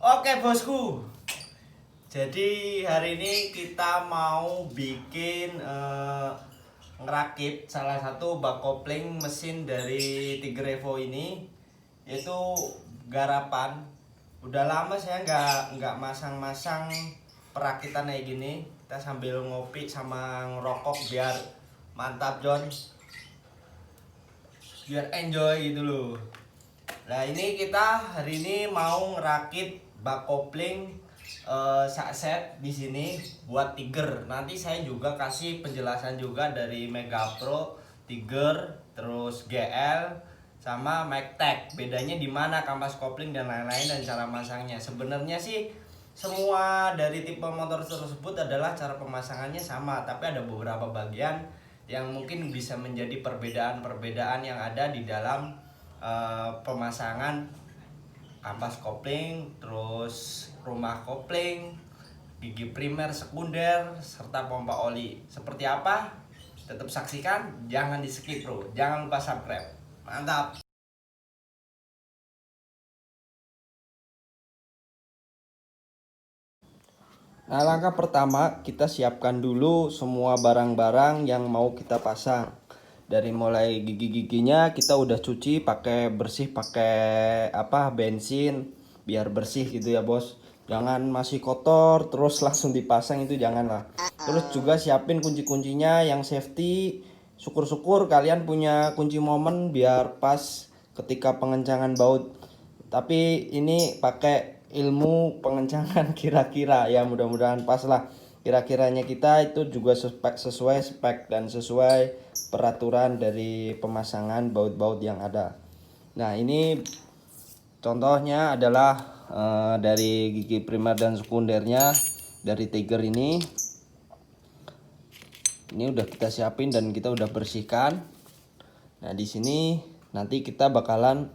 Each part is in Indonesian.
Oke bosku, jadi hari ini kita mau bikin ngerakit salah satu bak kopling mesin dari Tiger Evo ini, yaitu garapan. Udah lama saya nggak masang-masang perakitan kayak gini. Kita sambil ngopi sama ngerokok biar mantap John, biar enjoy gitu loh. Nah ini kita hari ini mau ngerakit bak kopling sak set di sini buat Tiger. Nanti saya juga kasih penjelasan juga dari Mega Pro, Tiger, terus GL sama Magtech. Bedanya di mana kampas kopling dan lain-lain dan cara masangnya. Sebenarnya sih semua dari tipe motor tersebut adalah cara pemasangannya sama, tapi ada beberapa bagian yang mungkin bisa menjadi perbedaan-perbedaan yang ada di dalam pemasangan kampas kopling, terus rumah kopling, gigi primer, sekunder, serta pompa oli. Seperti apa? Tetap saksikan, jangan di skip bro, jangan lupa subscribe. Mantap. Nah, langkah pertama kita siapkan dulu semua barang-barang yang mau kita pasang. Dari mulai gigi-giginya kita udah cuci pakai bersih, pakai bensin biar bersih gitu ya bos. Jangan masih kotor terus langsung dipasang, itu janganlah. Terus juga siapin kunci-kuncinya yang safety. Syukur-syukur kalian punya kunci momen biar pas ketika pengencangan baut. Tapi ini pakai ilmu pengencangan kira-kira ya, mudah-mudahan pas lah. Kira-kiranya kita itu juga sesuai spek dan sesuai peraturan dari pemasangan baut-baut yang ada. Nah ini contohnya adalah dari gigi primer dan sekundernya dari Tiger ini. Ini udah kita siapin dan kita udah bersihkan. Nah di sini nanti kita bakalan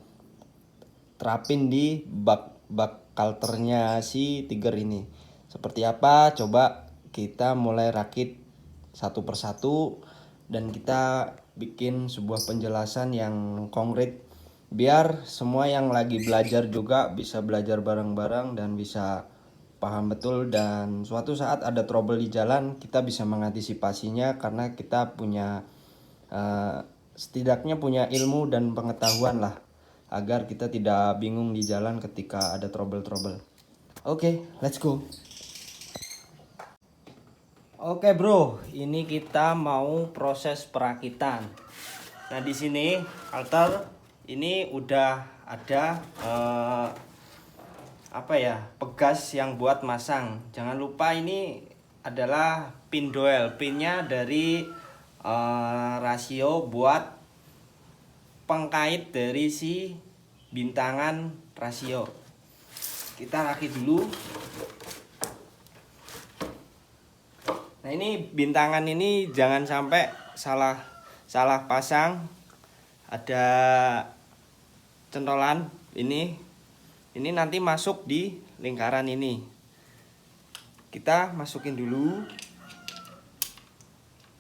terapin di bak kalternya si Tiger ini. Seperti apa? Coba kita mulai rakit satu persatu dan kita bikin sebuah penjelasan yang konkret biar semua yang lagi belajar juga bisa belajar bareng-bareng dan bisa paham betul, dan suatu saat ada trouble di jalan kita bisa mengantisipasinya karena kita punya setidaknya punya ilmu dan pengetahuan lah, agar kita tidak bingung di jalan ketika ada trouble-trouble. Oke, let's go. Oke bro, ini kita mau proses perakitan. Nah di sini altar ini udah ada pegas yang buat masang. Jangan lupa ini adalah pin doel, pinnya dari rasio buat pengkait dari si bintangan rasio. Kita rakit dulu. Nah ini bintangan ini jangan sampai salah pasang. Ada centolan ini nanti masuk di lingkaran ini. Kita masukin dulu.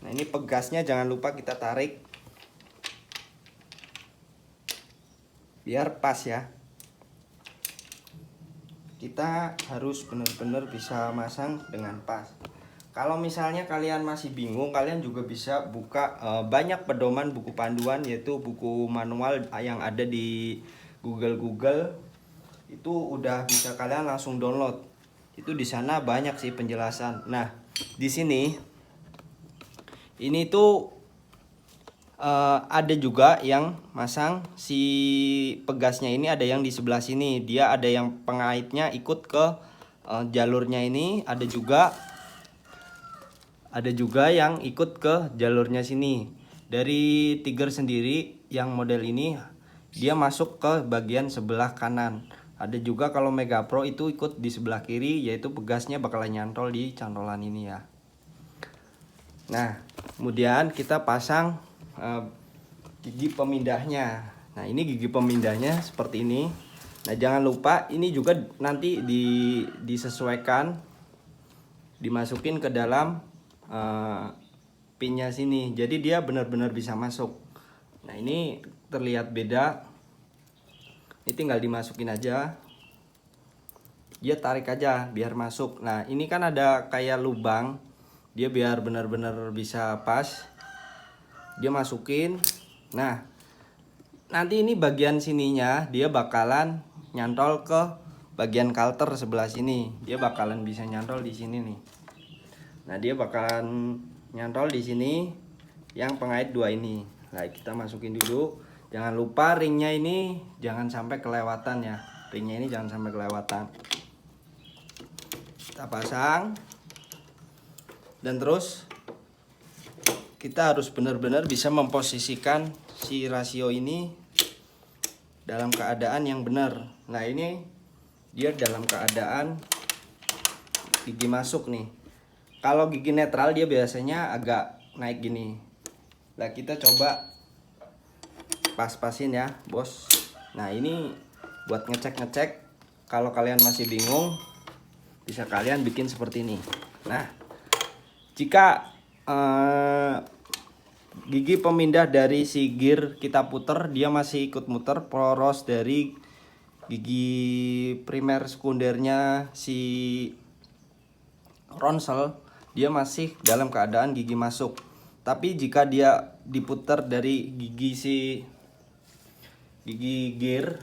Nah ini pegasnya jangan lupa kita tarik biar pas ya. Kita harus benar-benar bisa masang dengan pas. Kalau misalnya kalian masih bingung, kalian juga bisa buka banyak pedoman buku panduan, yaitu buku manual yang ada di Google. Itu udah bisa kalian langsung download. Itu di sana banyak sih penjelasan. Nah, di sini ini tuh ada juga yang masang si pegasnya ini, ada yang di sebelah sini. Dia ada yang pengaitnya ikut ke jalurnya ini, ada juga yang ikut ke jalurnya sini. Dari Tiger sendiri yang model ini dia masuk ke bagian sebelah kanan. Ada juga kalau Mega Pro itu ikut di sebelah kiri, yaitu pegasnya bakalan nyantol di cantolan ini ya. Nah kemudian kita pasang gigi pemindahnya. Nah ini gigi pemindahnya seperti ini. Nah jangan lupa ini juga nanti disesuaikan, dimasukin ke dalam pinnya sini, jadi dia benar-benar bisa masuk. Nah ini terlihat beda, ini tinggal dimasukin aja. dia tarik aja biar masuk. Nah ini kan ada kayak lubang, dia biar benar-benar bisa pas, dia masukin. Nah nanti ini bagian sininya dia bakalan nyantol ke bagian kalter sebelah sini, dia bakalan bisa nyantol di sini nih. Nah dia bakalan nyantol di sini yang pengait 2 ini. Nah kita masukin dulu. Jangan lupa ringnya ini jangan sampai kelewatan ya. Ringnya ini jangan sampai kelewatan. Kita pasang. Dan terus kita harus benar-benar bisa memposisikan si rasio ini dalam keadaan yang benar. Nah ini dia dalam keadaan gigi masuk nih. Kalau gigi netral dia biasanya agak naik gini. Nah kita coba pas-pasin ya bos. Nah ini buat ngecek-ngecek. Kalau kalian masih bingung, bisa kalian bikin seperti ini. Nah jika gigi pemindah dari si gear kita puter, dia masih ikut muter, poros dari gigi primer sekundernya si ronsel dia masih dalam keadaan gigi masuk. Tapi jika dia diputar dari gigi gear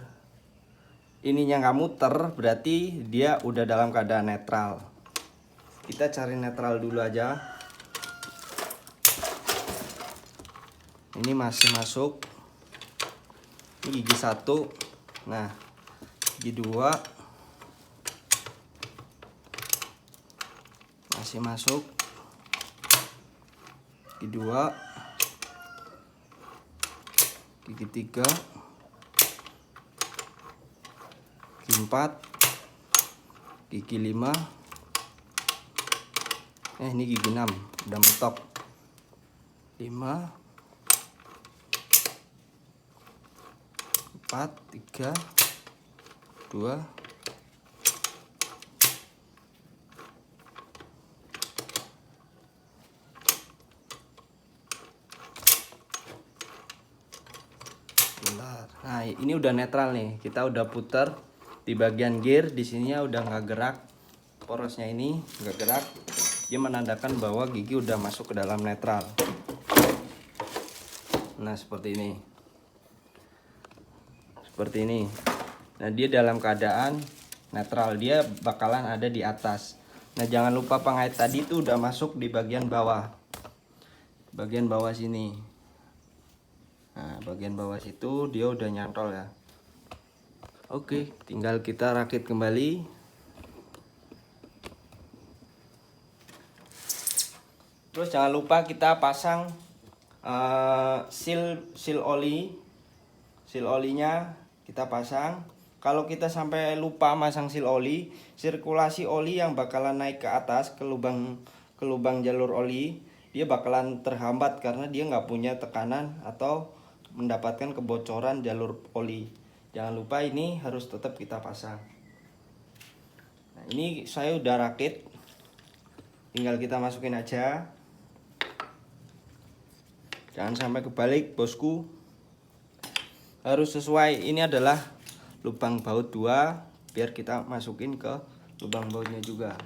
ininya nggak muter, berarti dia udah dalam keadaan netral. Kita cari netral dulu aja. Ini masih masuk. Ini gigi 1. Nah gigi 2 masih masuk. Gigi 2, gigi 3, gigi 4, gigi 5. Ini gigi 6 udah mentok. 5, 4, 3, 2, nah ini udah netral nih. Kita udah putar di bagian gear, di sininya udah nggak gerak, porosnya ini nggak gerak. Dia menandakan bahwa gigi udah masuk ke dalam netral. Nah seperti ini, seperti ini. Nah dia dalam keadaan netral, dia bakalan ada di atas. Nah jangan lupa pengait tadi itu udah masuk di bagian bawah, sini. Nah bagian bawah situ dia udah nyantol ya. Oke, tinggal kita rakit kembali. Terus jangan lupa kita pasang seal olinya kita pasang. Kalau kita sampai lupa masang seal oli, sirkulasi oli yang bakalan naik ke atas ke lubang jalur oli, dia bakalan terhambat karena dia nggak punya tekanan atau mendapatkan kebocoran jalur oli. Jangan lupa ini harus tetap kita pasang. Nah, ini saya udah rakit, tinggal kita masukin aja. Jangan sampai kebalik bosku, harus sesuai. Ini adalah lubang baut 2, biar kita masukin ke lubang bautnya juga.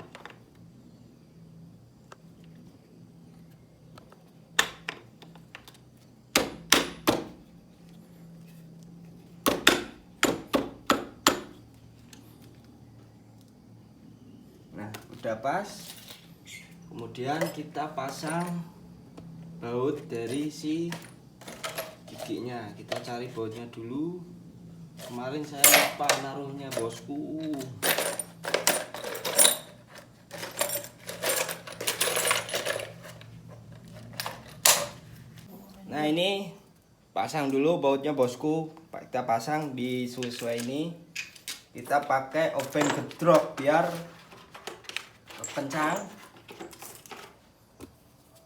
Nah udah pas, kemudian kita pasang baut dari si giginya. Kita cari bautnya dulu. Kemarin saya lupa naruhnya bosku. Nah ini pasang dulu bautnya bosku. Kita pasang di sesuai ini. Kita pakai obeng gedrok biar kencang.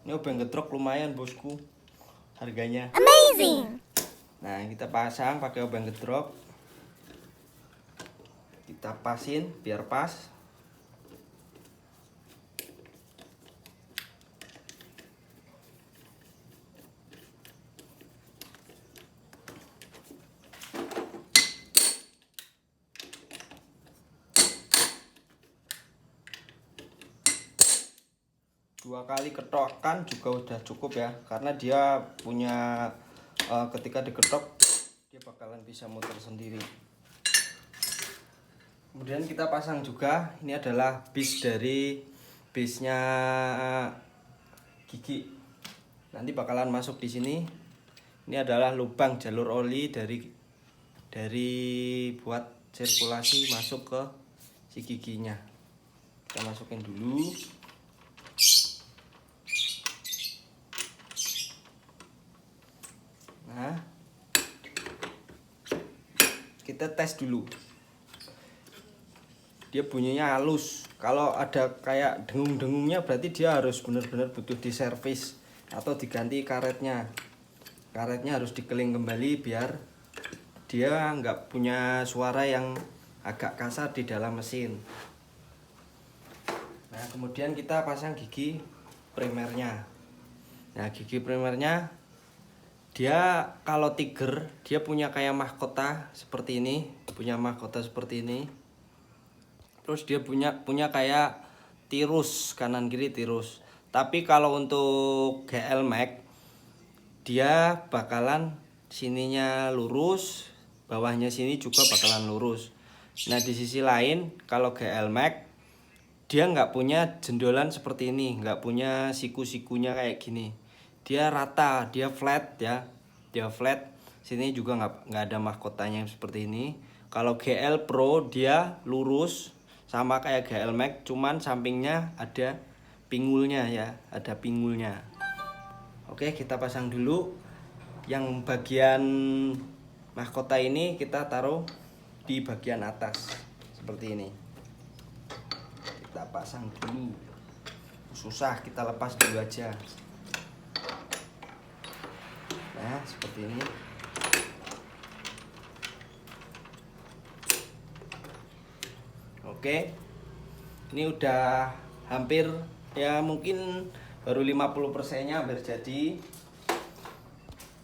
Ini obeng gedrok lumayan bosku harganya. Amazing. Nah kita pasang pakai obeng gedrok. Kita pasin biar pas. 2 kali ketokan juga udah cukup ya, karena dia punya ketika diketok dia bakalan bisa muter sendiri. Kemudian kita pasang juga, ini adalah bis dari bisnya gigi. Nanti bakalan masuk di sini. Ini adalah lubang jalur oli dari buat sirkulasi masuk ke si giginya. Kita masukin dulu. Nah, kita tes dulu. Dia bunyinya halus. Kalau ada kayak dengung-dengungnya berarti dia harus benar-benar butuh diservis atau diganti karetnya. Karetnya harus dikeling kembali biar dia nggak punya suara yang agak kasar di dalam mesin. Nah, kemudian kita pasang gigi primernya. Nah, gigi primernya dia kalau Tiger dia punya kayak mahkota seperti ini, Terus dia punya kayak tirus kanan kiri tirus. Tapi kalau untuk GL Max dia bakalan sininya lurus, bawahnya sini juga bakalan lurus. Nah, di sisi lain kalau GL Max dia nggak punya jendolan seperti ini, nggak punya siku-sikunya kayak gini. Dia rata, dia flat ya, dia flat. Sini juga nggak ada mahkotanya seperti ini. Kalau GL Pro dia lurus sama kayak GL Max, cuman sampingnya ada pinggulnya ya, ada pinggulnya. Oke, kita pasang dulu. Yang bagian mahkota ini kita taruh di bagian atas seperti ini. Kita pasang dulu. Susah, kita lepas dulu aja. Nah, seperti ini. Oke. Ini udah hampir ya, mungkin baru 50%-nya hampir jadi.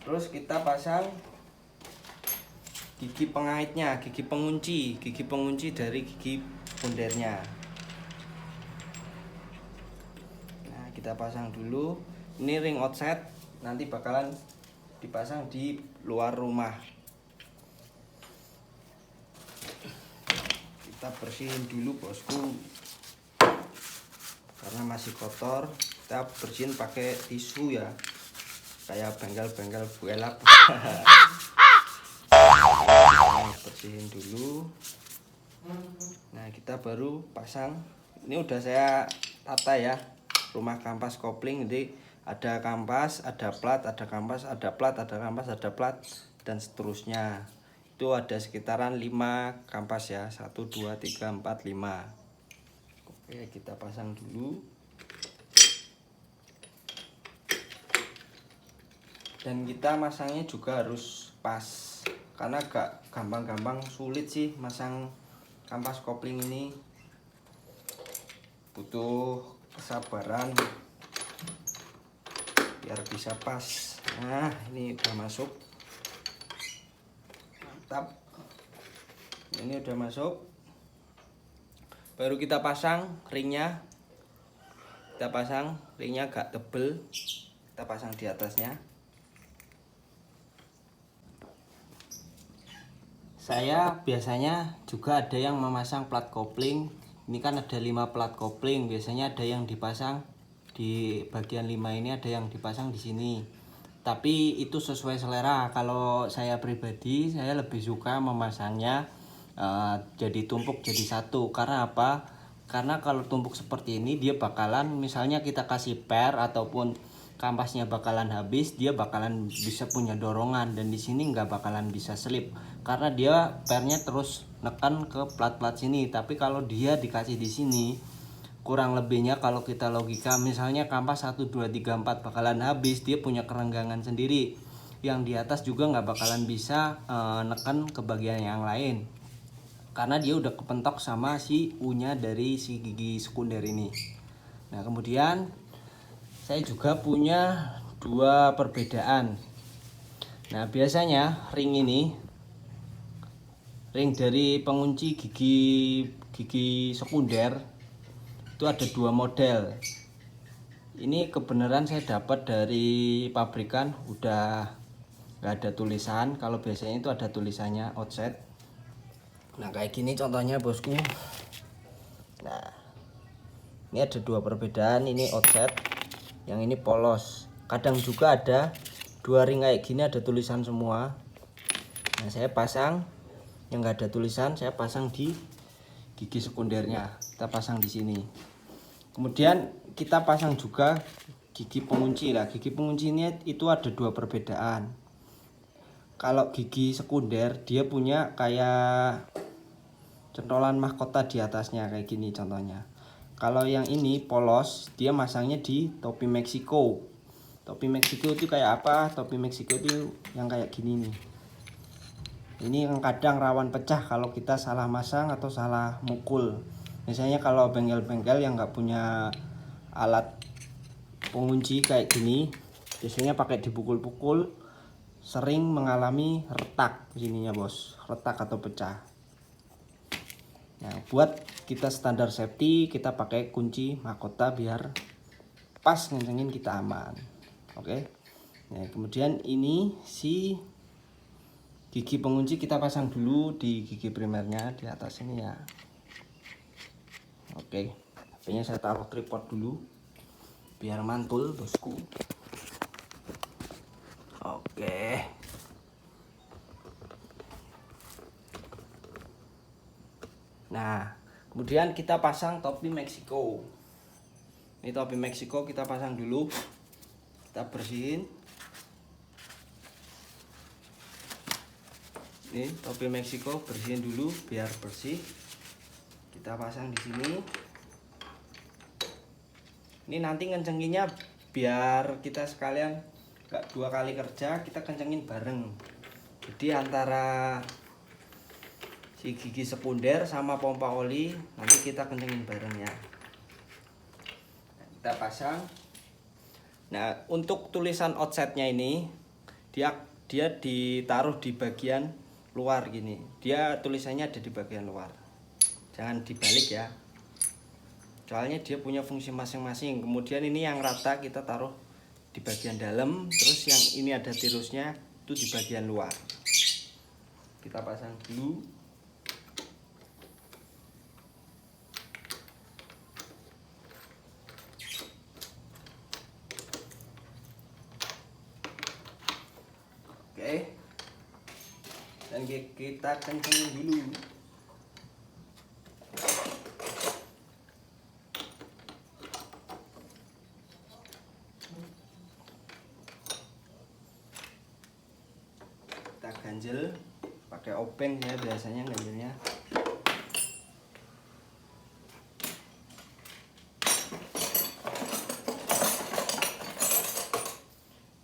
Terus kita pasang gigi pengaitnya, gigi pengunci dari gigi pondernya. Nah, kita pasang dulu. Ini ring outset, nanti bakalan dipasang di luar rumah. Kita bersihin dulu bosku, karena masih kotor. Kita bersihin pakai tisu ya, kayak bengkel-bengkel buelap. Bersihin dulu. Nah, kita baru pasang. Ini udah saya tata ya, rumah kampas kopling. Jadi ada kampas, ada plat, ada kampas, ada plat, ada kampas, ada plat, dan seterusnya. Itu ada sekitaran 5 kampas ya, 1, 2, 3, 4, 5. Oke, kita pasang dulu. Dan kita masangnya juga harus pas, karena gak gampang-gampang, sulit sih masang kampas kopling ini, butuh kesabaran biar bisa pas. Nah, ini udah masuk, mantap. Ini udah masuk, baru kita pasang ringnya. Kita pasang ringnya agak tebel, kita pasang di atasnya. Saya biasanya juga ada yang memasang plat kopling. Ini kan ada 5 plat kopling. Biasanya ada yang dipasang di bagian 5 ini, ada yang dipasang di sini. Tapi itu sesuai selera. Kalau saya pribadi, saya lebih suka memasangnya jadi tumpuk jadi satu. Karena apa? Karena kalau tumpuk seperti ini dia bakalan, misalnya kita kasih per ataupun kampasnya bakalan habis, dia bakalan bisa punya dorongan, dan di sini nggak bakalan bisa slip karena dia pernya terus nekan ke plat-plat sini. Tapi kalau dia dikasih di sini, kurang lebihnya kalau kita logika, misalnya kampas 1, 2, 3, 4 bakalan habis, dia punya kerenggangan sendiri. Yang di atas juga nggak bakalan bisa nekan ke bagian yang lain, karena dia udah kepentok sama si U-nya dari si gigi sekunder ini. Nah, kemudian saya juga punya 2 perbedaan. Nah, biasanya ring ini, ring dari pengunci gigi sekunder itu ada 2 model. Ini kebenaran saya dapat dari pabrikan, udah nggak ada tulisan. Kalau biasanya itu ada tulisannya outset. Nah kayak gini contohnya bosku. Nah ini ada dua perbedaan, ini outset, yang ini polos. Kadang juga ada dua ring kayak gini ada tulisan semua. Nah saya pasang yang nggak ada tulisan, saya pasang di gigi sekundernya, kita pasang di sini. Kemudian kita pasang juga gigi pengunci lah. Gigi pengunci ini itu ada dua perbedaan. Kalau gigi sekunder dia punya kayak centolan mahkota di atasnya kayak gini contohnya. Kalau yang ini polos, dia masangnya di topi Meksiko. Topi Meksiko itu kayak apa? Topi Meksiko itu yang kayak gini nih. Ini yang kadang rawan pecah kalau kita salah masang atau salah mukul. Misalnya kalau bengkel-bengkel yang nggak punya alat pengunci kayak gini, biasanya pakai dipukul-pukul, sering mengalami retak sininya bos, retak atau pecah. Nah buat kita standar safety, kita pakai kunci mahkota biar pas ngencengin kita aman. Oke. Nah kemudian ini si gigi pengunci kita pasang dulu di gigi primernya di atas ini ya. Oke, HP-nya saya taruh tripod dulu biar mantul bosku. Oke. Nah, kemudian kita pasang topi Meksiko. Ini topi Meksiko kita pasang dulu. Kita bersihin. Ini topi Meksiko bersihin dulu biar bersih. Kita pasang di sini. Ini nanti ngencenginnya biar kita sekalian gak dua kali kerja, kita kencengin bareng. Jadi antara si gigi sekunder sama pompa oli nanti kita kencengin bareng ya. Nah, kita pasang. Nah untuk tulisan outsetnya ini dia ditaruh di bagian luar gini. Dia tulisannya ada di bagian luar. Jangan dibalik ya. Soalnya dia punya fungsi masing-masing. Kemudian ini yang rata kita taruh di bagian dalam, terus yang ini ada tirusnya itu di bagian luar. Kita pasang dulu. Oke. Dan kita kencengin dulu. Ganjel pakai obeng ya biasanya ganjelnya.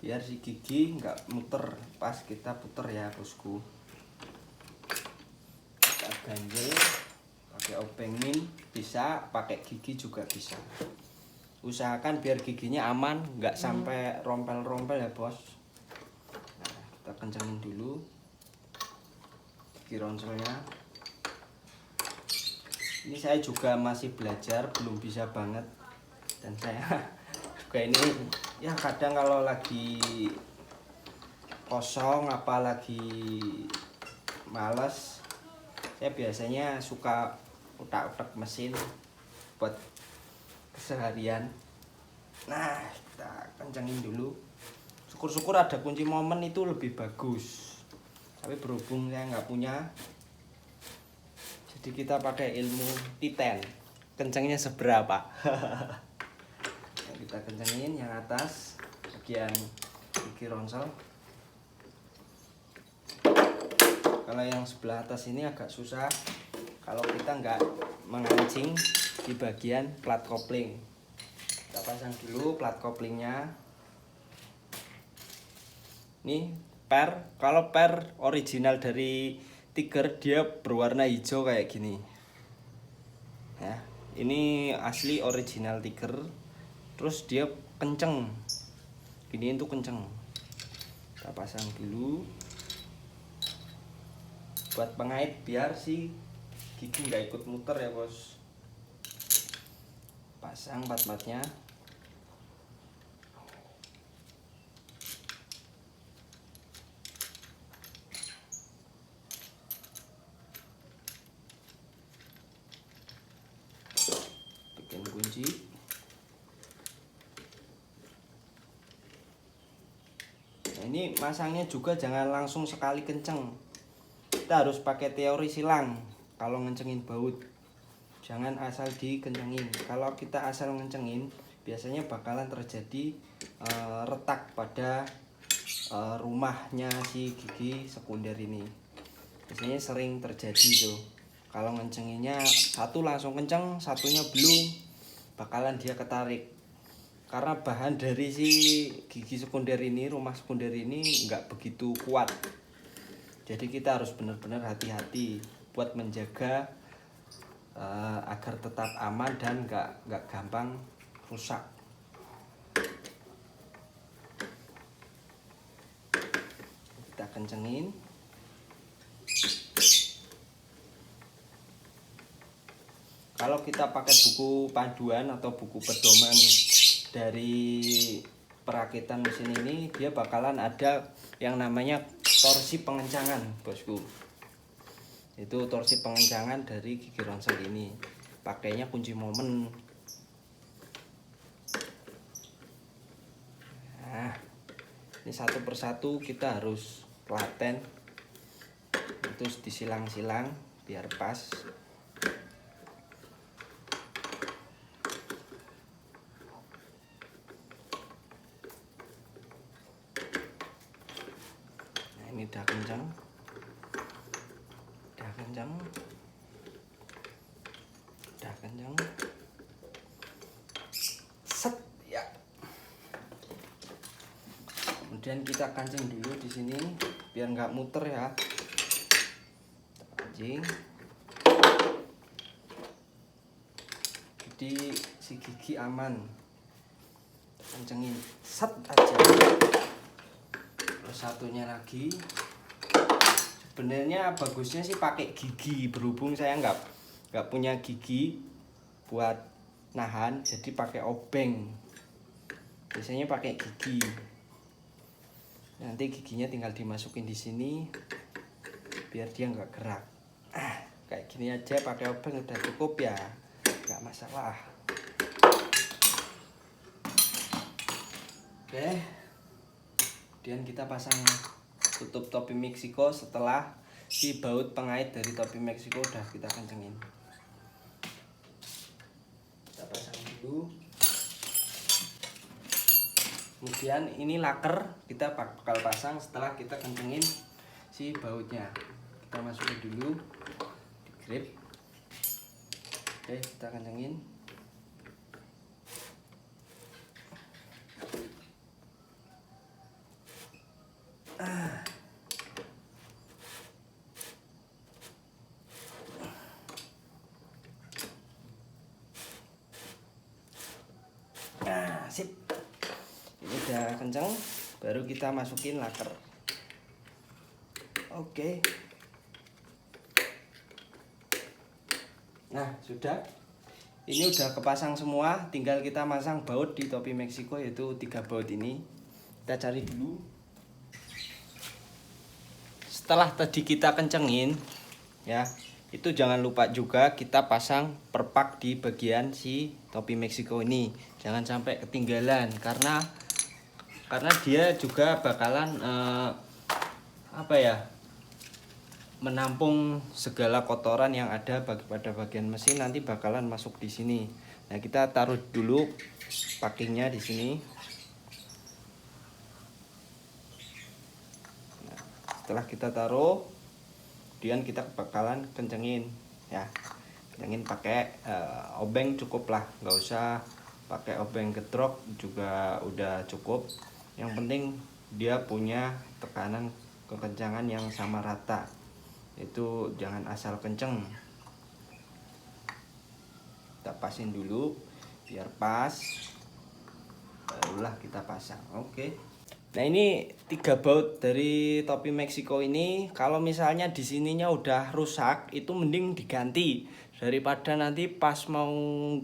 Biar si gigi nggak muter pas kita puter ya bosku. Kita ganjel pakai obengin, bisa pakai gigi juga bisa. Usahakan biar giginya aman, nggak sampai rompel-rompel ya bos. Kita kencengin dulu gigi ronselnya. Ini saya juga masih belajar, belum bisa banget. Dan saya juga ini ya kadang kalau lagi kosong apalagi males, saya biasanya suka utak-utak mesin buat keseharian. Nah kita kencengin dulu. Syukur-syukur ada kunci momen itu lebih bagus, tapi berhubung saya nggak punya, jadi kita pakai ilmu titen, kencengnya seberapa. Kita kencengin yang atas bagian gigi ronsel. Kalau yang sebelah atas ini agak susah kalau kita nggak mengancing di bagian plat kopling. Kita pasang dulu plat koplingnya. Nih per, kalau per original dari Tiger dia berwarna hijau kayak gini. Ya, ini asli original Tiger. Terus dia kenceng. Gini itu kenceng. Kita pasang dulu. Buat pengait biar si gigi nggak ikut muter ya bos. Pasang pat-patnya. dikunci. Nah, ini masangnya juga jangan langsung sekali kenceng, kita harus pakai teori silang kalau ngencengin baut. Jangan asal dikencengin. Kalau kita asal ngencengin biasanya bakalan terjadi retak pada rumahnya si gigi sekunder ini. Biasanya sering terjadi tuh. Kalau ngencenginnya satu langsung kenceng, satunya belum, bakalan dia ketarik. Karena bahan dari si gigi sekunder ini, rumah sekunder ini nggak begitu kuat. Jadi kita harus benar-benar hati-hati buat menjaga agar tetap aman dan nggak gampang rusak. Kita kencengin. Kalau kita pakai buku panduan atau buku pedoman dari perakitan mesin ini, dia bakalan ada yang namanya torsi pengencangan, bosku. Itu torsi pengencangan dari gigi ronsel ini. Pakainya kunci momen. Nah, ini satu persatu kita harus telaten, terus disilang-silang biar pas. Nah, ini udah kencang, udah kencang, udah kencang. Set ya. Kemudian kita kancing dulu di sini biar nggak muter ya. Kancing. Jadi si gigi aman. Kencengin set aja. Terus satunya lagi. Sebenarnya bagusnya sih pakai gigi, berhubung saya nggak punya gigi buat nahan, jadi pakai obeng. Biasanya pakai gigi. Nanti giginya tinggal dimasukin di sini biar dia nggak gerak. Kayak gini aja pakai obeng udah cukup ya, nggak masalah. Oke, kemudian kita pasang tutup topi Meksiko setelah si baut pengait dari topi Meksiko udah kita kencengin. Kita pasang dulu. Kemudian ini laker kita bakal pasang setelah kita kencengin si bautnya. Kita masukin dulu di grip. Oke, kita kencengin. Sip. Ini udah kenceng, baru kita masukin laker. Oke. Nah, sudah. Ini udah kepasang semua, tinggal kita masang baut di topi Meksiko, yaitu 3 baut ini. Kita cari dulu. Setelah tadi kita kencengin ya, itu jangan lupa juga kita pasang perpak di bagian si topi Meksiko ini. Jangan sampai ketinggalan karena dia juga bakalan menampung segala kotoran yang ada pada bagian mesin, nanti bakalan masuk di sini. Nah, kita taruh dulu packingnya di sini. Nah, setelah kita taruh, kemudian kita bakalan kencengin ya. Kencengin pakai obeng cukup lah, nggak usah pakai obeng gedrok juga udah cukup. Yang penting dia punya tekanan kekencangan yang sama rata. Itu jangan asal kenceng. Kita pasin dulu biar pas, barulah kita pasang. Oke. Nah, ini 3 baut dari topi Meksiko ini. Kalau misalnya di sininya udah rusak, itu mending diganti daripada nanti pas mau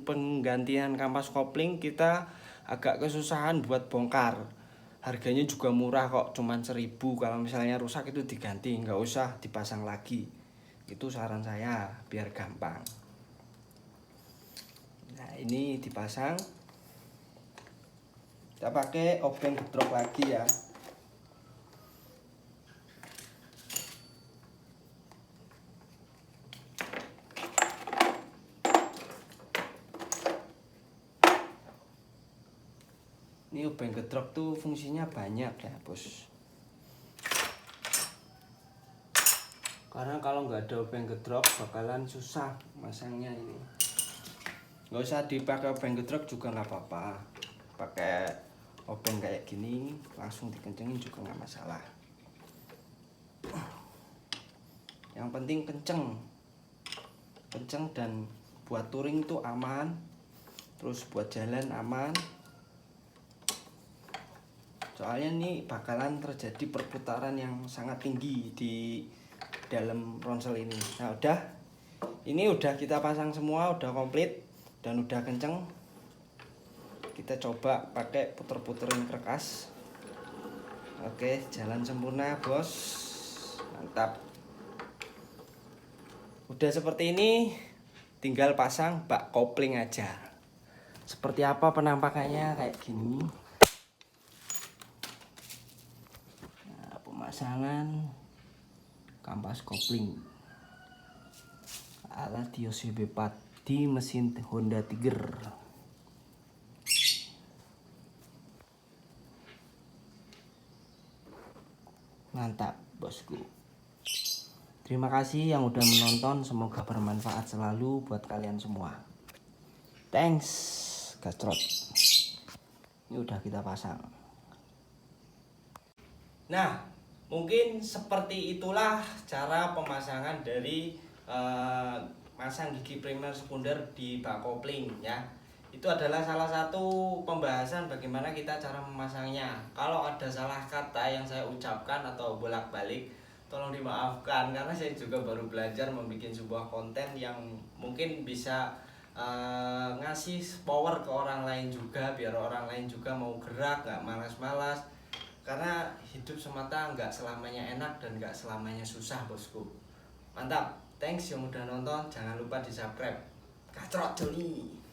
penggantian kampas kopling kita agak kesusahan buat bongkar. Harganya juga murah kok, cuman 1.000. Kalau misalnya rusak itu diganti, nggak usah dipasang lagi. Itu saran saya biar gampang. Nah, ini dipasang. Kita pakai obeng gedrok lagi ya. Ini obeng gedrok tuh fungsinya banyak ya bos. Karena kalau nggak ada obeng gedrok bakalan susah masangnya ini. Nggak usah dipakai obeng gedrok juga nggak apa-apa. Pakai obeng kayak gini langsung dikencengin juga nggak masalah. Yang penting kenceng dan buat touring tuh aman, terus buat jalan aman. Soalnya ini bakalan terjadi perputaran yang sangat tinggi di dalam ronsel ini. Nah ini udah kita pasang semua, udah komplit dan udah kenceng. Kita coba pakai puter-puterin kerkas. Oke, jalan sempurna bos, mantap. Udah seperti ini, tinggal pasang bak kopling aja. Seperti apa penampakannya kayak gini. Nah, pemasangan kampas kopling ala Dio CB4 di mesin Honda Tiger. Mantap bosku. Terima kasih yang udah menonton, semoga bermanfaat selalu buat kalian semua. Thanks Gastrot. Ini udah kita pasang. Nah, mungkin seperti itulah cara pemasangan dari masang gigi primer sekunder di bak kopling ya. Itu adalah salah satu pembahasan bagaimana kita cara memasangnya. Kalau ada salah kata yang saya ucapkan atau bolak-balik, tolong dimaafkan karena saya juga baru belajar membuat sebuah konten yang mungkin bisa ngasih power ke orang lain juga, biar orang lain juga mau gerak, nggak malas-malas. Karena hidup semata nggak selamanya enak dan nggak selamanya susah bosku. Mantap, thanks yang udah nonton, jangan lupa di subscribe. Gastrot Joni.